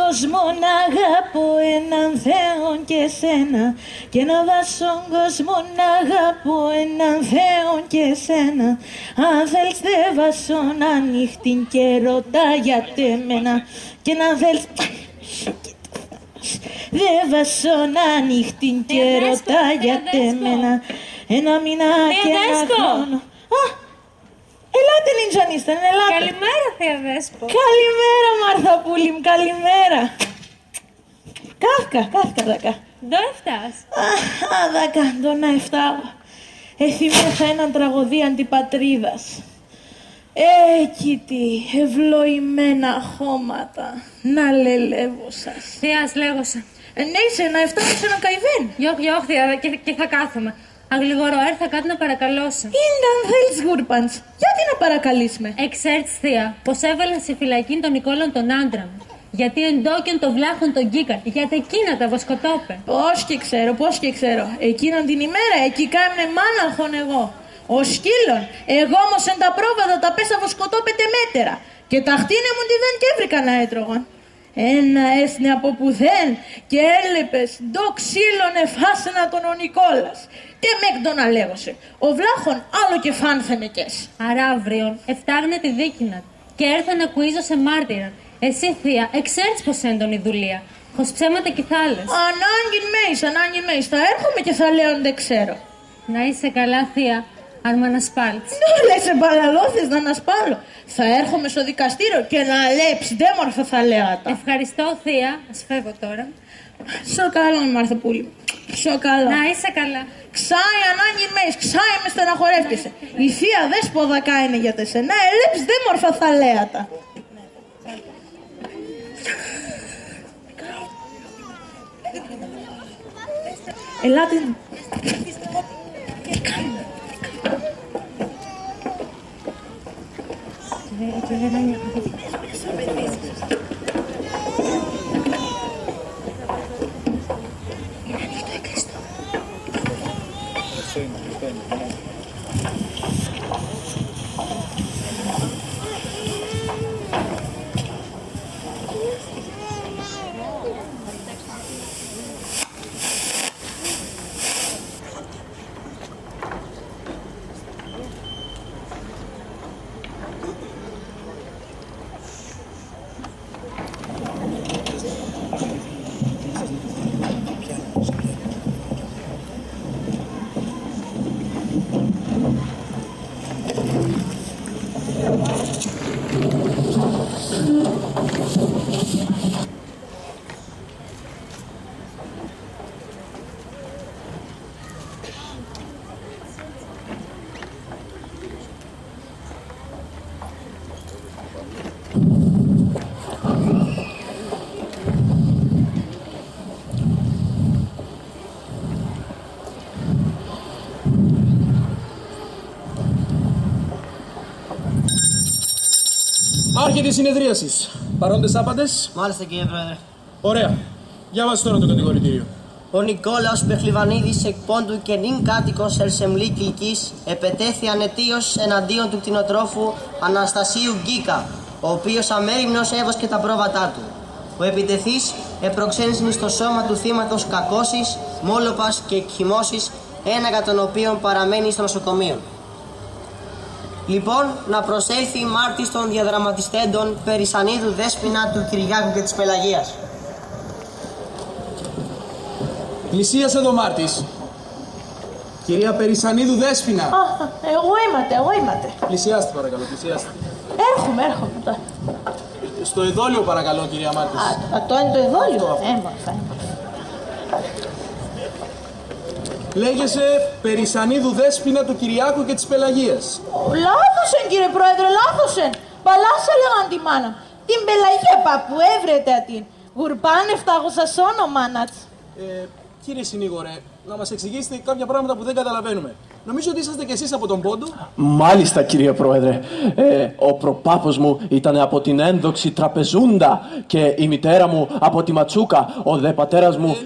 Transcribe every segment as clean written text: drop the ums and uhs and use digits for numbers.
κόσμο να αγαπώ έναν Θεό και σένα, και να βάσω κόσμο να αγαπώ έναν Θεό και σένα. Αν θέλεις δε βάσω να νύχτην και ρωτά για τεμένα, και να θέλεις δε βάσω να νύχτην και ρωτά για τεμένα. Ένα μήνα και ένα χρόνο. Ελάτε νιντζανίστα, ελάτε. Καλημέρα, Θεία Δέσπο. Καλημέρα, Μαρθαπούλη μου, καλημέρα. Κάφκα, δάκα. Δω εφτάς. Δάκα, το να εφτάω. Θυμήθα έναν τραγωδί αντιπατρίδας. Εκεί τι ευλοημένα χώματα να λελεύω σας. Θείας λέγωσα. Ναι, είσαι να εφτάω σε ένα καηβέν. Γιώχ, Θεία, και θα κάθομαι. Αγλιγορώ, έρθα κάτω να παρακαλώσω. Είναι αν θέλεις γούρπαντς. Γιατί να παρακαλείς με. Εξέρτης, Θεία, πως έβαλαν σε φυλακή τον Νικόλον τον άντρα μου. Γιατί εντόκιον των βλάχων τον γκίκαν. Γιατί εκείνα τα βοσκοτόπε. Πώς και ξέρω. Εκείνον την ημέρα, εκεί κάμνε μάναχον εγώ. Ο σκύλων. Εγώ όμως εν τα πρόβατα τα πέσα βοσκοτόπετε μέτερα. Και τα χτίνε μου τη δεν και έβρικα να έτρωγαν. Ένα έσνε από πουδέν και έλεπες ντο ξύλων εφάσαινα τον ο Νικόλας. Τε μέκ τον αλέγωσε. Ο βλάχων άλλο και φάνθενε κες. Άρα αύριον εφτάγνε τη δίκηνα και έρθα να κουίζω σε μάρτυρα. Εσύ, Θεία, εξέρτης πως έντονη δουλεία. Χως ψέματα κι θα άλλες. Ανάγκη μέης. Θα έρχομαι και θα λέω δεν ξέρω. Να είσαι καλά, Θεία, αν μ' ανασπάλεις. Λες εμπαλαλώθες να ανασπάλω. Θα έρχομαι στο δικαστήριο και να λέψει. Δεν μόρφα θα λέω τα. Ευχαριστώ, Θεία. Ας φεύγω τώρα. Σω καλά, Μαρθαπούλη. Σω καλά. Να είσαι καλά. Ξάι ανάγκη μέης, ξάι με στεναχωρεύκεσαι. Η Θεία Δέσποδακα είναι για τεσένα. Ελέψει δεν μόρφα θα λέω τα. Ελάτε. Άρχεται η συνεδρίαση. Παρόντες άπαντες. Μάλιστα, κύριε Πρόεδρε. Ωραία. Διάβασε τώρα το κατηγορητήριο. Ο Νικόλαος Πεχλιβανίδης εκ Πόντου και νυν κάτοικος Ελσεμλή Κιλκής επετέθη ανετίως εναντίον του κτηνοτρόφου Αναστασίου Γκίκα, ο οποίος αμέριμνος έβοσκε τα πρόβατά του. Ο επιτεθής επροξένησε στο σώμα του θύματος κακώσεις, μόλοπας και εκχυμώσεις, ένα κατά τον οποίον παραμένει στο νοσοκομείο. Λοιπόν, να προσέλθει η μάρτης των διαδραματιστέντων Περισσανίδου Δέσποινα, του Κυριάκου και της Πελαγίας. Πλησίασε εδώ μάρτης. Κυρία Περισσανίδου Δέσποινα. Εγώ είμαι. Πλησιάστε παρακαλώ, πλησιάστε. Έρχομαι τώρα. Στο εδόλιο παρακαλώ, κυρία Μάρτης. Αυτό είναι το εδόλιο. Έμορφα. Λέγεσαι Περισσανίδου Δέσποινα του Κυριάκου και της Πελαγίας. Λάθοσεν, κύριε Πρόεδρε, λάθοσεν. Παλάσα λέγαν τη μάνα. Την Πελαγία παππού έβρετε την. Γουρπάνε φτάγωσας όνομα νατς. Κύριε συνήγορε, να μας εξηγήσετε κάποια πράγματα που δεν καταλαβαίνουμε. Νομίζω ότι είσαστε κι εσείς από τον Πόντο. Μάλιστα, κύριε Πρόεδρε. Ο προπάπος μου ήταν από την ένδοξη Τραπεζούντα και η μητέρα μου από τη Ματσούκα. Ο δε πατέρας μου...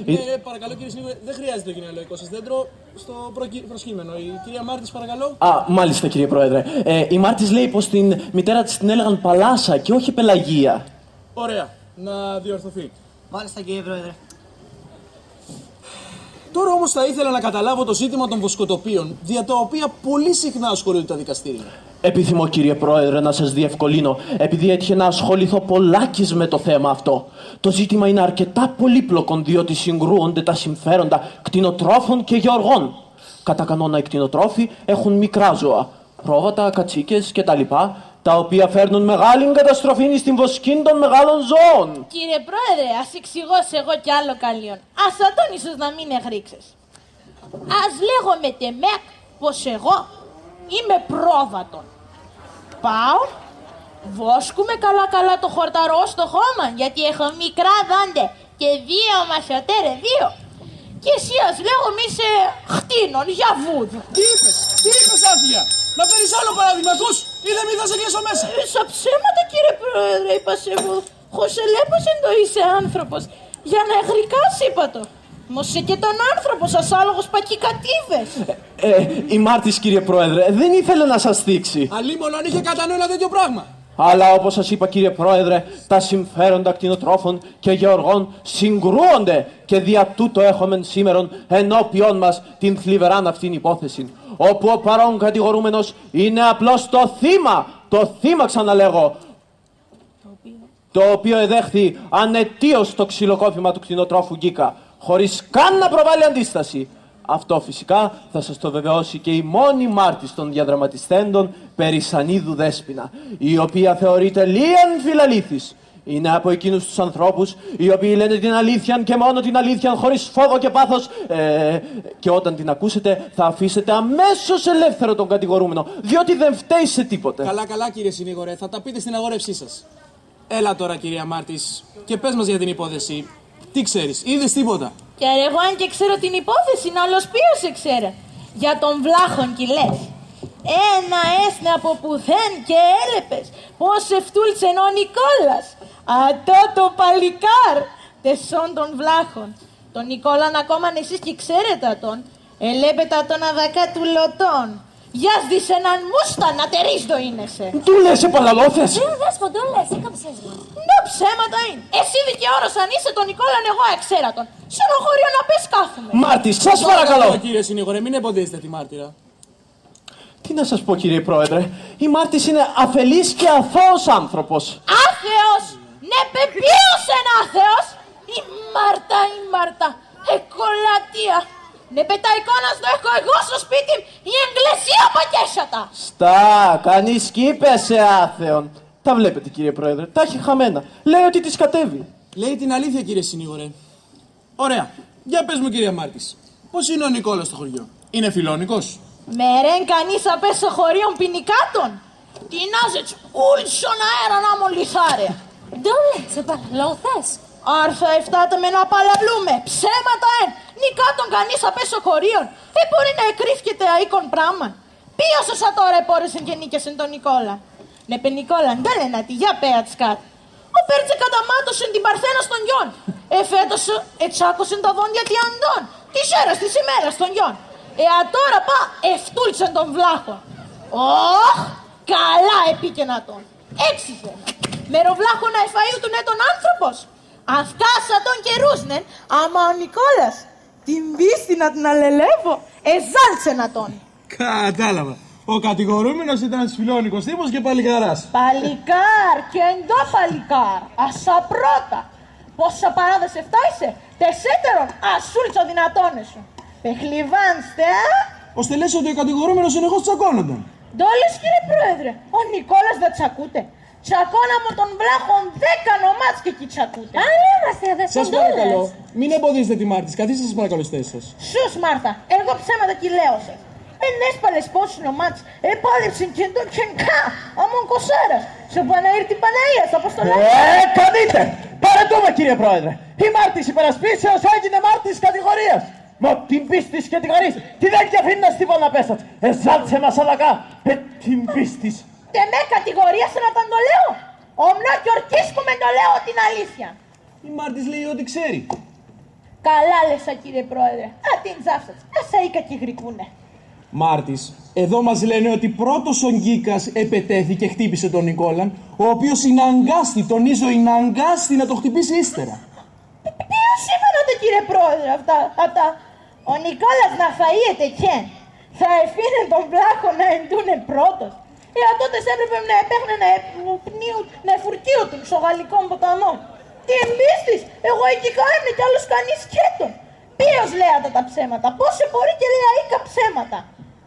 Παρακαλώ, κύριε συνήγορε, δεν χρειάζεται το γυναιλοϊκό σας δέντρο στο προσκύμενο. Η κυρία Μάρτης, παρακαλώ. Μάλιστα, κύριε Πρόεδρε. Η Μάρτης λέει πως την μητέρα της την έλεγαν Παλάσα και όχι Πελαγία. Ωραία. να διορθωθεί. Μάλιστα, κύριε Πρόεδρε. Τώρα όμως θα ήθελα να καταλάβω το ζήτημα των βοσκοτοπίων, δια τα οποία πολύ συχνά ασχολούνται τα δικαστήρια. Επιθυμώ, κύριε Πρόεδρε, να σας διευκολύνω, επειδή έτυχε να ασχοληθώ πολλάκις με το θέμα αυτό. Το ζήτημα είναι αρκετά πολύπλοκο, διότι συγκρούονται τα συμφέροντα κτηνοτρόφων και γεωργών. Κατά κανόνα, οι κτηνοτρόφοι έχουν μικρά ζώα, πρόβατα, κατσίκες κτλ., τα οποία φέρνουν μεγάλη καταστροφή στην βοσκή των μεγάλων ζώων. Κύριε Πρόεδρε, ας εξηγώσω εγώ κι άλλο καλίον. Ας τον ίσως να μην εγρίξεις. Ας λέγομαι τεμέκ πως εγώ είμαι πρόβατον. Πάω, βόσκουμε καλά το χορταρό στο χώμα, γιατί έχω μικρά δάντε και 2 μασιωτέρε, 2. Και εσύ ας λέγομαι είσαι χτίνον για βούδου. Τι είπες Άθλια, να φέρεις άλλο παράδειγμα, ακούς, ή δεν μη θα σε κλείσω μέσα. Σα ψέματα κύριε Πρόεδρε, είπα σε εγώ. Χωσελέπος εν το είσαι άνθρωπος, για να εγρικάς είπα το. Μωσε και τον άνθρωπο σας άλογος πακικατίβες. Η Μάρτης, κύριε Πρόεδρε, δεν ήθελε να σας θίξει. Αλλήμον αν είχε κατά νου ένα τέτοιο πράγμα. Αλλά όπως σας είπα, κύριε Πρόεδρε, τα συμφέροντα κτηνοτρόφων και γεωργών συγκρούονται και δια τούτο έχομεν σήμερον ενώπιον μας την θλιβεράν αυτήν υπόθεση, όπου ο παρόν κατηγορούμενος είναι απλώς το θύμα ξαναλέγω, το οποίο εδέχθη ανετίως το ξυλοκόπημα του κτηνοτρόφου Γκίκα, χωρίς καν να προβάλλει αντίσταση. Αυτό φυσικά θα σας το βεβαιώσει και η μόνη Μάρτης των διαδραματιστέντων Περισσανίδου Δέσποινα, η οποία θεωρείται λίαν φιλαλήθης. Είναι από εκείνους τους ανθρώπους οι οποίοι λένε την αλήθεια και μόνο την αλήθεια, χωρίς φόβο και πάθος, και όταν την ακούσετε θα αφήσετε αμέσως ελεύθερο τον κατηγορούμενο, διότι δεν φταίει σε τίποτε. Καλά κύριε συνήγορε, θα τα πείτε στην αγόρευσή σας. Έλα τώρα κυρία Μάρτης και πες μας για την υπόθεση. Τι ξέρεις, είδες τίποτα? Και εγώ αν και ξέρω την υπόθεση, να άλλος ποιος ξέρε. Για τον βλάχον κι λες. Ένα έσνε από πουθέν και έλεπες. Πώς ευτούλτσεν ο Νικόλας. Ατό το παλικάρ. Τεσόν των βλάχων. Τον Νικόλαν ακόμα εσείς και ξέρετε τον. Ελέπετα τον αδακά του λωτών. Γιας δεις έναν μούστα να τερίσδο είναι σε. Του λες επαλαλόθες. Δέσποτο, λες, έκαψες μας. Ναι, ψέματα είναι. Εσύ δικαιώρος αν είσαι τον Νικόλαν, εγώ εξέρατον. Σε ένα χώριο να πες κάθομαι. Μάρτης, σας παρακαλώ. Κύριε συνήγορε, μην εμποδίζετε τη μάρτυρα. Τι να σας πω, κύριε Πρόεδρε, η Μάρτης είναι αφελής και αθώος άνθρωπος. Άθεος! Ναι, πεπίως είναι άθεος! Η Μάρτα, εκολατία. Ναι, πετά εικόνας το έχω εγώ στο σπίτι, η εγκλησία πακέσατα. Στα, κανείς κοίπεσε άθεον. Τα βλέπετε, κύριε Πρόεδρε, τα έχει χαμένα. Λέει ότι της κατέβει. Λέει την αλήθεια, κύριε συνήγορε. Ωραία. Για πες μου, κυρία Μάρτης, πώς είναι ο Νικόλας στο χωριό? Είναι φιλόνικος? Μερέν κανείς απέσω χωρίων ποινικάτων. Τι νάζετς ούλσον αέρα να μολυσάρε. Ντόλε, σε παραλώ, θες. Άρθα εφτάτε με να παλαλούμε. Ψέματα νικάτων κανείς απέσω χωρίων. Μπορεί να εκρύφκεται αίκον πράγμα. Ποιος σα τώρα επόρεσεν και νίκεσεν τον Νικόλα. Ναι, πε Νικόλα, δεν λένε τι, για πέα της κάτω. Ο Πέρτσε καταμάτωσεν την Παρθένα στον γιον. Εφέτος ετσάκωσεν τα δόντια τι αντών. Της έρας της ημέρας των γιον. Τώρα πά ευτούλτσεν τον βλάχο. Ωχ, καλά επίκαινα τον. Έξιζε. Μεροβλάχο να εφαΐου του ναι τον άνθρωπος. Αυκάσα τον καιρούσνεν, άμα ο Νικόλας την πίστη να την αλελεύω, εζάλτσε να τον. Κατάλαβα. Ο κατηγορούμενος ήταν φιλόνικος τύπος και παλικαράς. Παλικάρ και εντό παλικάρ. Ασα πρώτα. Πόσα παράδες εφτάισε. Τεσέτερον ασούλτσο δυνατόνες σου. Πεχλιβάνστε, Ώστε λες ότι ο κατηγορούμενος συνεχώς τσακώνονταν. Ντόλες κύριε Πρόεδρε, ο Νικόλας δεν τσακούτε. Τσακώνα μου τον βλάχον 10 νομάς και εκεί τσακούτε. Αν είμαστε αδερφοί. Σας παρακαλώ, μην εμποδίζετε τη Μάρτης. Καθίστε σας παρακαλώ στις θέσεις σας. Σους Μάρτα, εγώ ψέματα κι λέω σε. Εν έσπαλες πόσους νομάτς, επάλεψεν και εντό και κα, αμον κοσάρας. Σε Παναήρ την Παναΐας, αποστολά. Κανείτε! Παρετούμε, κύριε Πρόεδρε. Η Μάρτης υπερασπίσεως έγινε Μάρτης κατηγορίας. Μα την πίστης και την χαρίς, τι δεν και αφήνει να στιβώ να πέσat. Εζάλτσε μας αλακά, την πίστης. Τε με κατηγορίας να τον το λέω. Ομνό και ορκίσκουμε το λέω την αλήθεια. Η Μάρτης λέει ότι ξέρει. Καλά λες κύριε Πρόεδρε. Α την τζάφσατς, άσα ήκα και γρικούνε. Μάρτης, εδώ μας λένε ότι πρώτος ο Γκίκας επετέθη και χτύπησε τον Νικόλαν, ο οποίος είναι αγκάστη, τονίζω είναι αγκάστη να το χτυπήσει ύστερα. Ποιος είπατε κύριε πρόεδρε αυτά. Ο Νικόλας να φαΐεται και θα εφήνε τον βλάχο να εντούνε πρώτος. Τότε έπρεπε να επέχνε να εφουρκίωτουν στο γαλλικό ποταμό. Τι εμπίστης, εγώ εκεί κάμνε κι άλλος κανείς σκέτον. Ποιος λέατε τα ψέματα, πώς μπορεί και λαϊκά ψέματα.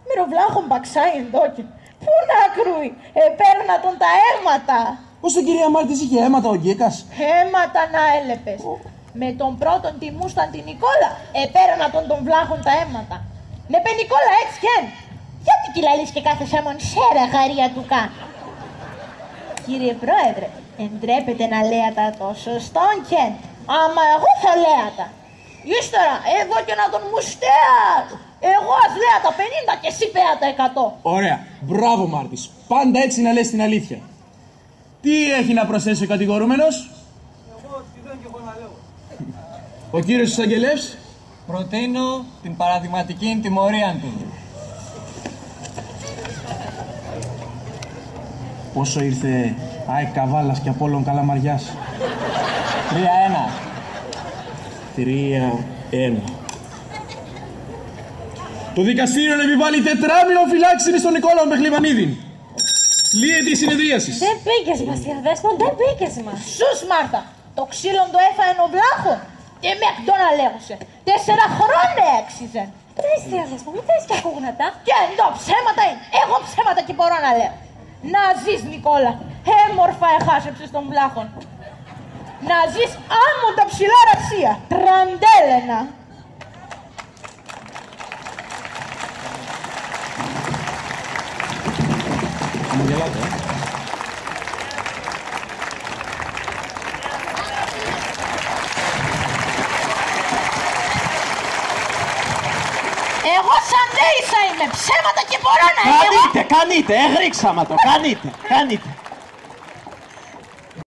Μυροβλάχον παξάει εντόκι. Πού να κρούει, επέρνα τον τα αίματα. Πώς τον κυρία Μάρτης είχε αίματα ο Γκίκας? Αίματα να έλεπες. Με τον πρώτον τιμούσαν την Νικόλα, επέρνα τον βλάχον τα αίματα. Ναι παι Νικόλα έτσι κι γιατί κυλαλείς και κάθε σέμον σέρα χαρία του κα. Κύριε Πρόεδρε, εντρέπετε να λέατα το σωστόν κι άμα εγώ θα λέατα. Ύστερα, εδώ και να τον μουστέας. Εγώ ας λέατα 50 και εσύ πέατα 100. Ωραία, μπράβο Μάρτης, πάντα έτσι να λες την αλήθεια. Τι έχει να προσθέσει ο κατηγορούμενος? Εγώ, τι δεν και εγώ να λέω. Ο κύριος εισαγγελεύς? Προτείνω την παραδειγματική τιμωρία του. Πόσο ήρθε ΑΕΚ Καβάλας και Απόλλων Καλαμαριάς? 3-1. 3-1. Το δικαστήριο επιβάλλει τετράμινο φυλάξιμη στον Νικόλαο Μπεχλιβανίδη. Λύεται η συνεδρίαση. Δεν πήγες μας, Ιαδέσπον, δεν πήγες μας. Σους Μάρτα, το ξύλο το έφαε ο βλάχο και με εκτόνα λέγωσε. 4 χρόνια έξιζε. Τρεις, Ιαδέσπον, μην τρεις και ακούγνατα. Και εδώ ψέματα είναι, εγώ ψέματα και μπορώ να λέω. Να ζεις Νικόλα, έμορφα εχάσεψες τον βλάχον. Να ζεις άμμο τα ψηλά ραξία, τραντέλενα. Χαμογελάτε, Εγώ σαν λέησα είμαι, ψέματα και μπορώ να λέω. Κάνετε, εγρίξαμα το, κάνετε.